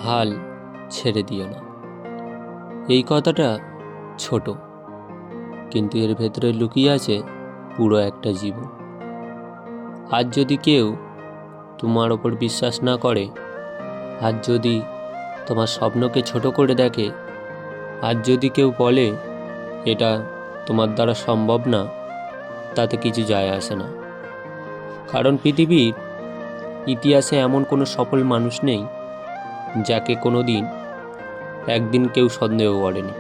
হাল ছেড়ে দিও না। এই কথাটা ছোট, কিন্তু এর ভেতরে লুকিয়ে আছে পুরো একটা জীবন। আজ যদি কেউ তোমার ওপর বিশ্বাস না করে, আজ যদি তোমার স্বপ্নকে ছোট করে দেখে, আজ যদি কেউ বলে এটা তোমার দ্বারা সম্ভব না, তাতে কিছু যায় আসে না। কারণ পৃথিবীর ইতিহাসে এমন কোনো সফল মানুষ নেই যাকে কোনো দিন একদিন কেউ সন্দেহ করেনি।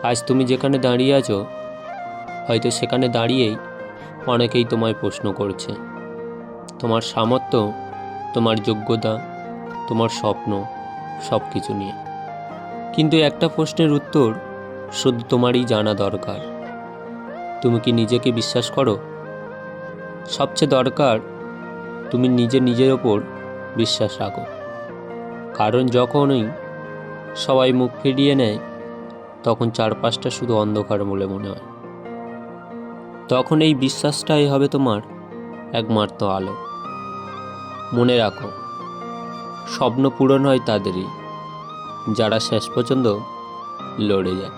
আজ তুমি যেখানে দাঁড়িয়ে আছো, হয়তো সেখানে দাঁড়িয়েই অনেকেই তোমায় প্রশ্ন করছে তোমার সামর্থ্য, তোমার যোগ্যতা, তোমার স্বপ্ন সব কিছু নিয়ে। কিন্তু একটা প্রশ্নের উত্তর শুধু তোমারই জানা দরকার। তুমি কি নিজেকে বিশ্বাস করো? সবচেয়ে দরকার তুমি নিজের ওপর বিশ্বাস রাখো। কারণ যখনই সবাই মুখ ফিরিয়ে নেয়, তখন চারপাশটা শুধু অন্ধকার বলে মনে হয়। তখন এই বিশ্বাসটাই হবে তোমার একমাত্র আলো। মনে রাখো, স্বপ্ন পূরণ হয় তাদেরই যারা শেষ পর্যন্ত লড়ে যায়।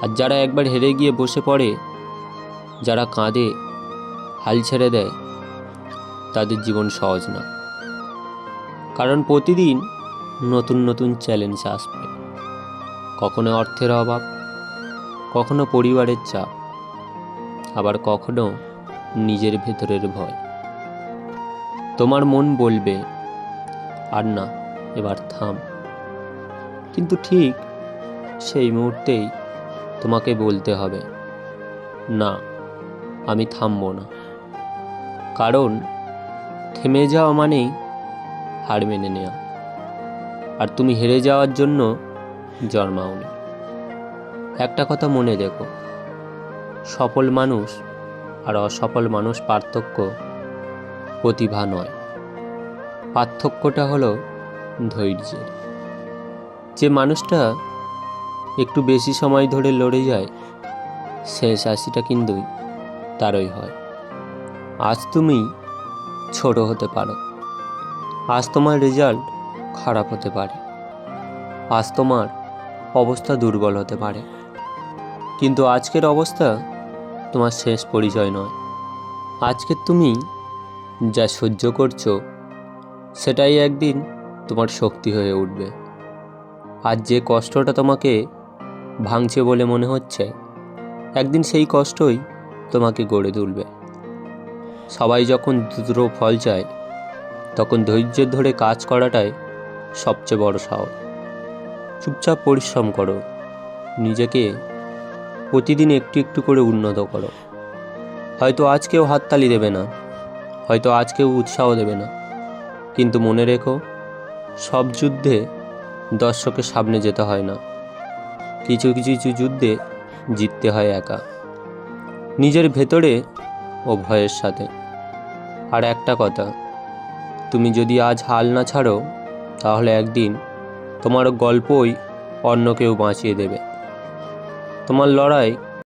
আর যারা একবার হেরে গিয়ে বসে পড়ে, যারা কাঁদে, হাল ছেড়ে দেয়, তাদের জীবন সহজ না। কারণ প্রতিদিন নতুন নতুন চ্যালেঞ্জ আসবে। কখনো অর্থের অভাব, কখনো পরিবারের চাপ, আবার কখনো নিজের ভেতরের ভয়। তোমার মন বলবে আর না, এবার থাম। কিন্তু ঠিক সেই মুহূর্তেই তোমাকে বলতে হবে, না, আমি থামব না। কারণ থেমে যাওয়া মানেই হার মেনে নেওয়া। আর তুমি হেরে যাওয়ার জন্য জন্মাওনি। একটা কথা মনে রেখো, সফল মানুষ আর অসফল মানুষ পার্থক্য প্রতিভা নয়, পার্থক্যটা হলো ধৈর্যের। যে মানুষটা একটু বেশি সময় ধরে লড়ে যায়, শেষ হাসিটা কিন্তু তারই হয়। আজ তুমি ছোট হতে পারো, আজ তোমার রেজাল্ট খারাপ হতে পারে, আজ তোমার অবস্থা দুর্বল হতে পারে, কিন্তু আজকের অবস্থা তোমার শেষ পরিচয় নয়। আজকে তুমি যা সহ্য করছো, সেটাই একদিন তোমার শক্তি হয়ে উঠবে। আজ যে কষ্টটা তোমাকে ভাঙছে বলে মনে হচ্ছে, একদিন সেই কষ্টই তোমাকে গড়ে তুলবে। সবাই যখন দ্রুত ফল চায়, তখন ধৈর্য ধরে কাজ করাটাই সবচেয়ে বড় সাহস। চুপচাপ পরিশ্রম করো, নিজেকে প্রতিদিন একটু একটু করে উন্নত করো। হয়তো আজ কেউ হাততালি দেবে না, হয়তো আজ কেউ উৎসাহ দেবে না, কিন্তু মনে রেখো, সব যুদ্ধে দর্শকের সামনে যেতে হয় না। কিছু কিছু যুদ্ধে জিততে হয় একা, নিজের ভেতরে ও ভয়ের সাথে। আর একটা কথা, তুমি যদি আজ হাল না ছাড়ো, তাহলে একদিন তোমার গল্পই অন্য কেউ বাঁচিয়ে দেবে। তোমার লড়াই